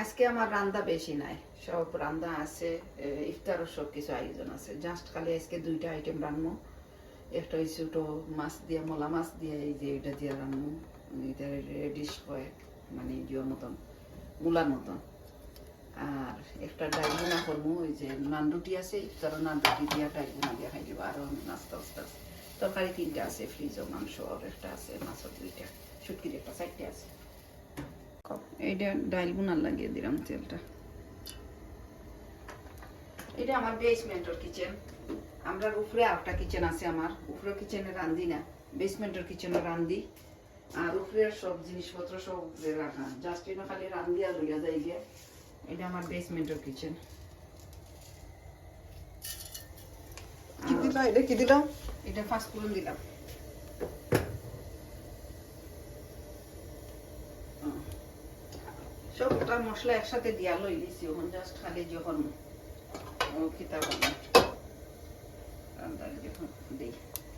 আজকে আমার রান্না বেশি নাই, সব রান্না আছে, ইফতারের সব কিছু আয়োজন আছে। জাস্ট খালি আজকে দুইটা আইটেম রান্নু। একটা ওই ছোটো মাছ দিয়ে, মলা মাছ দিয়ে, এই যে এটা দিয়ে রান্নু, এটা রেডিশ কয়েক মানে ইয়ের মতন, মূলার মতন। আর একটা ডাল বোনা করবো, ওই যে নান রুটি আছে, ইফতারের নান রুটি দিয়ে ডাল বোনা দিয়ে খাই দেবো। আরও নাস্তা উস্তা আছে, তরকারি 3টা আছে ফ্রিজও, মাংস আর একটা আছে, মাছের 2টা, শুটকির একটা 4টে আছে। এইটা ডাল বোনার লাগিয়ে দিলাম তেলটা। এটা আমার বেসমেন্টের কিচেন। আমরা উপরে আরেকটা কিচেন আছে, আমার উপরে কিচেনে রান্ধি না, বেসমেন্টের কিচেনে রান্ধি। আর উপরের সব জিনিসপত্র সব উপরে রাখা, জাস্ট এটা খালি রান্ধি আর লইয়া যাই গিয়ে। এটা আমার বেসমেন্টের কিচেন। কি দিলা? এটা কি দিলাম? এটা ফার্স্ট ফুলন দিলাম। সবটা মশলা একসাথে দিয়া লই দিছি, ওখানে জাস্ট খালি যখন খিতা রান্নার যখন দিই,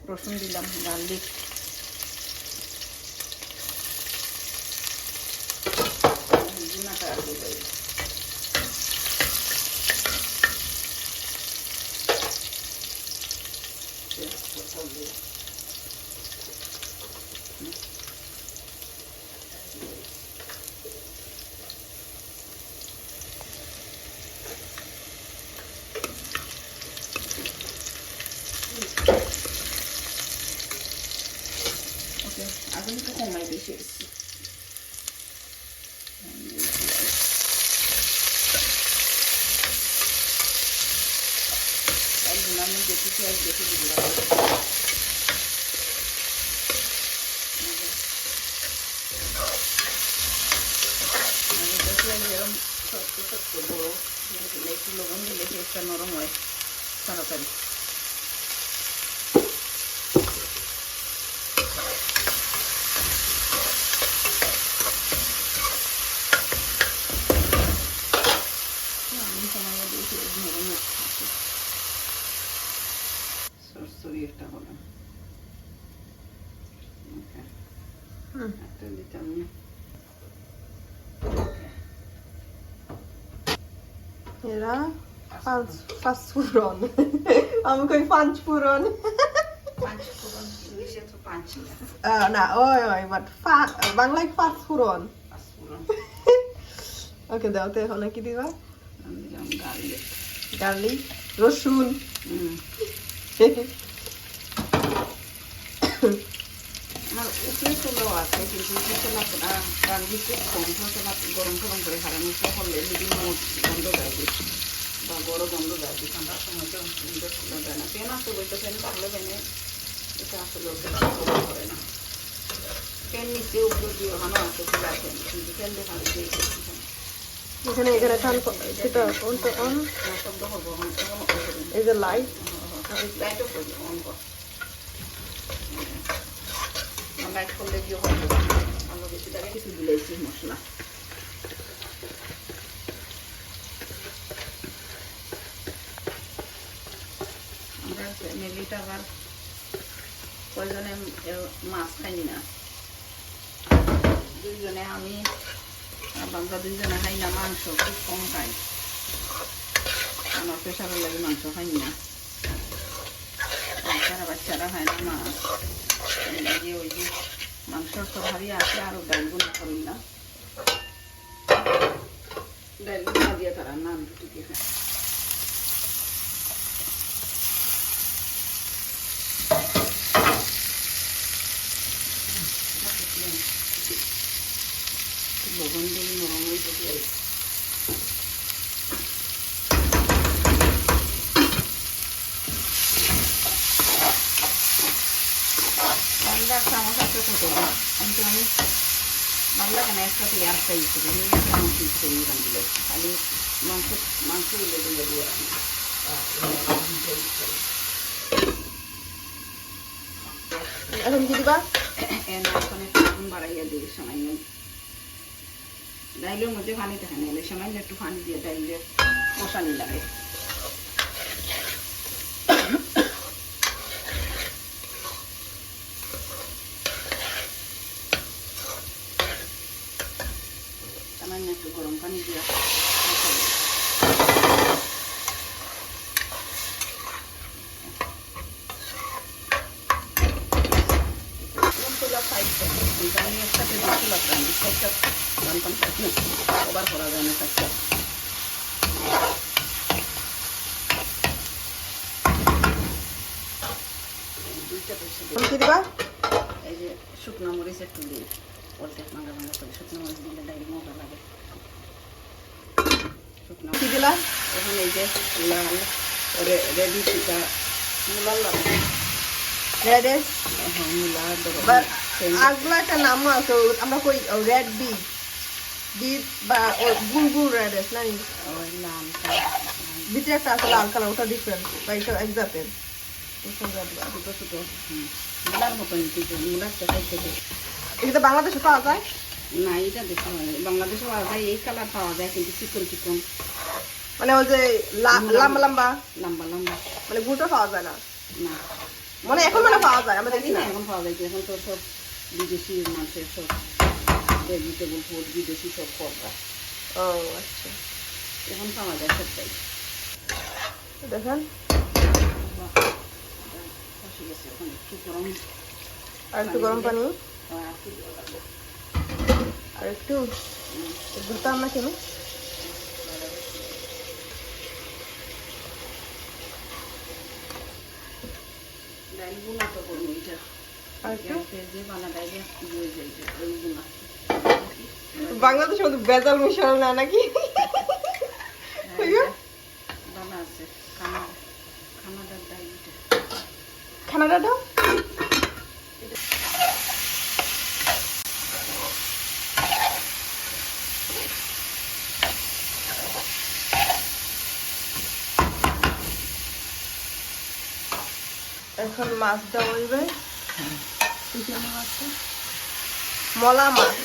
রসুন দিলাম, গার্লিক, জিনাটা আর দিই। আগুন একটু কমাই বেশি এসছি। আমি দেখি পেঁয়াজ দেখে দিলাম। এরকম শক্ত শক্ত বড়ো দিলে, একটু লবণ দিলে পেঁয়াজটা নরম হয় তাড়াতাড়ি। একটা হলো একটা দিতাম না। এরা পাঁচ ফুরন। আমি কই 5 ফুরন। না, ওই বাট বাংলায় 5 ফুরন। ওকে, দাও তো। এখন কি দিবা? গার্লিক, রসুন। আমার উপরে চুলাও আছে, কিন্তু চুলা রান্না কম চুলা গরম গরম করে হারানো করলে বিভিন্ন গন্ধ দেয় বা বড় গন্ধ দেয়। ঠান্ডার সময় তো চুলা দেয় না। ফ্যান আসতে বলতে ফ্যান থাকলে ফ্যানে এটা আসলে করে না। ফ্যান নিচে উপরে দিয়ে ওখানে আছে চুলা ফ্যান, কিন্তু ফ্যান দেখানো দিয়ে এখানে সেটা অন শব্দ হবো। এই যে লাইট, লাইটও করবো, অন কর। লাইট করলে দিয়ে হবে আরো বেশি টাকা কিছু দিলেছি মশলা। আমরা ফ্যামিলিটা আবার কয়জনে মাছ খাই না, 2 জনে, আমি আমরা 2 জনে খাই না মাংস, খুব কম খাই। আমার প্রেশারের লাগে মাংস খাই না, বাচ্চারা খায় না মাছ। ওই যে মাংসর তরকারি আছে, আরো ডাল বোনা করি না, ডাল বোনা দিয়ে তারা নান রুটি দিয়ে খায়। লবণ দিয়ে নরম হয়ে যাবে। চামচ আছে কত, কিন্তু আমি বাংলা কেন একসাথে একটা ইয়ে করি, রান্ধিলে খালি মাংস দিয়ে দিয়ে এখন কি দিবা? এখন একটু বাড়াইয়া দিই সামান্য। ডাইলের মধ্যে পানি থাকে না, সামান্য একটু পানি দিয়ে ডাইলে কষানি লাগে। সামান্য একটু একটু গরম পানি দিয়ে আমি একসাথে দুটো লাগতাম একটা জানতাম ওভার করা যায় না একটা কি দিবা এই যে শুকনো মরিচ একটু দিই অর্ধেক মাঙ্গা মাঙ্গা করে শুকনো মরিচ দিলে ডাইল মজা লাগে শুকনো কি দিলা এখন এই যে লাল রেডি চিকা মূলা লাগে রেড হ্যাঁ মূলা বাট আগলা একটা নাম আছে আমরা কই রেড বিট বিট বা গুলগুল রেড না ওই লাল ভিতরে একটা আছে লাল কালার ওটা ডিফারেন্ট বা এটা এক জাতের ছোটো ছোটো মূলার মতন কিন্তু মূলার টাকাই খেতে এটা বাংলাদেশে পাওয়া যায় না এটা দেখতে হয় বাংলাদেশে পাওয়া যায় এই কালার পাওয়া যায় কিন্তু চিকন চিকন মানে ওই যে লম্বা লম্বা লম্বা লম্বা মানে গুড়টা পাওয়া যায় না না মানে এখন মানে পাওয়া যায় আমরা দেখি দেখি না না এখন পাওয়া যায় এখন তো সব বিদেশি মানুষের সব ভেজিটেবল ফুড বিদেশি সব খাবার ও আচ্ছা এখন পাওয়া যায় সবটাই দেখেন কষে গেছে এখন একটু গরম আর একটু গরম পানি একটু দেওয়া লাগবে। আর একটু দুধটা আমরা কেন ডাইল গুনা তো করবো এটা আর একটু যে বানা ডাইল দিয়ে যায় ওই গুনা বাংলাদেশের মধ্যে বেজাল মিশাল না নাকি বানা আছে খানাদার ডাইল খানাটা দাও এখন মাছ দেওয়া হইবে মলা মাছ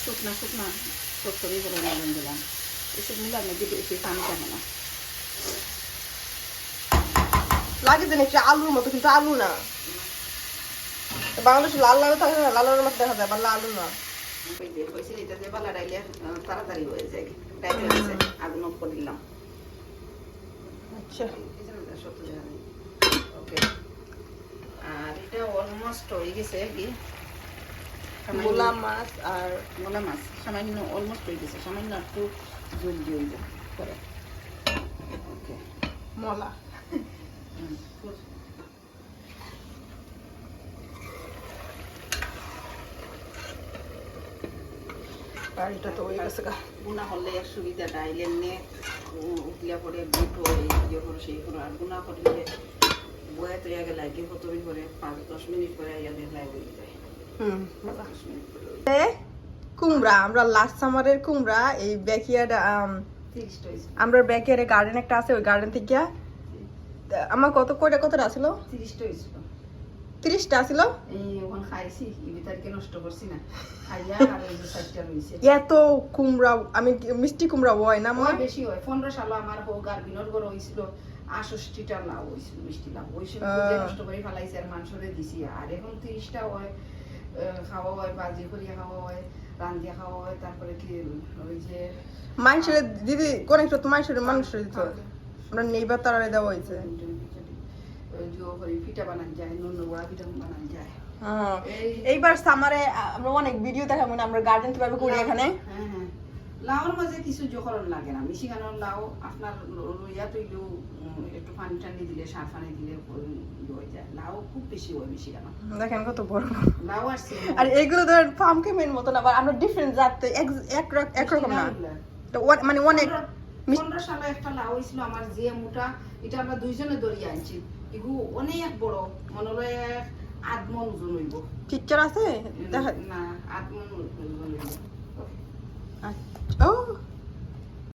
শুকনা শুকনা চচ্চড়ি করে লবণ দিলাম এসব মূলার মধ্যে বেশি পানি যাবে না লাগে যেন একটু আলুর মতো কিন্তু আলু না বাংলাদেশে লাল লাল থাকে না লাল লালের মতো দেখা যায় বা আলু না এটা যে বালা ডাইলে তাড়াতাড়ি হয়ে যায় ডাইলে আছে আগুন অফ করে দিলাম আচ্ছা ওকে আর এটা অলমোস্ট হয়ে গেছে কি মূলা মাছ আর মূলা মাছ সামান্য অলমোস্ট হয়ে গেছে সামান্য একটু জল দিয়ে হইব করে ওকে মলা আর এটা তো হয়ে গেছে গুনা হলে এক সুবিধা ডাইল এমনি উঠলিয়া পরে গুটো ইয়ে করো সেই করো আর গুনা করলে বয়া তৈরি গেলে কি কতদিন পরে 5-10 মিনিট পরে আইয়া দেখলাই হয়ে যায় 10 মিনিট পরে কুমড়া আমরা লাস্ট সামারের কুমড়া এই ব্যাকইয়ার্ড আমরা ব্যাকইয়ার্ডে গার্ডেন একটা আছে ওই গার্ডেন থেকে আমার কতটা ছিল 30টা হয়েছিল 30টা ছিল এই ওখান খাইছি ইবিতারকে নষ্ট করছি না খাইয়া আর এই যে 60টা রইছে এত কুমড়া আমি মিষ্টি কুমড়া হয় না আমার বেশি হয় 15 সাল আমার হোক আর বিনোদ বড় হইছিল 68টা লাউ হইছিল মিষ্টি লাউ ওই সময় নষ্ট করে ফেলাইছে আর মাংসরে দিছি আর এখন 30টা হয় খাওয়া হয় ভাজি করিয়া খাওয়া হয় রান্ধিয়া খাওয়া হয় তারপরে কি ওই যে মাংসের দিদি কোন একটা তো মাংসের মানুষ দিত আমরা নেইবার তারারে দেওয়া হয়েছে পিঠা বানান যায় নুন ওয়া পিঠা বানান যায় এইবার সামারে আমরা অনেক ভিডিও দেখাবো না আমরা গার্ডেন কিভাবে করি এখানে হ্যাঁ হ্যাঁ লাউর মাঝে কিছু জোকরণ লাগে না মিশিগানোর লাউ আপনার ইয়া তৈলেও একটু পানি টানি দিলে সার পানি দিলে হয়ে যায় লাউ খুব বেশি হয় মিশিগানো দেখেন কত বড় লাউ আসছে আর এগুলো ধরেন ফার্ম কেমের মতন আবার আমরা ডিফারেন্ট জাত একরকম না তো মানে অনেক 15 সালে একটা লাউ হয়েছিল আমার যে মোটা এটা আমরা দুইজনে দড়িয়ে আনছি এগু অনেক বড় মনে হয় 8 মণ ওজন হইব পিকচার আছে দেখা না 8 মণ ওজন হইব আচ্ছা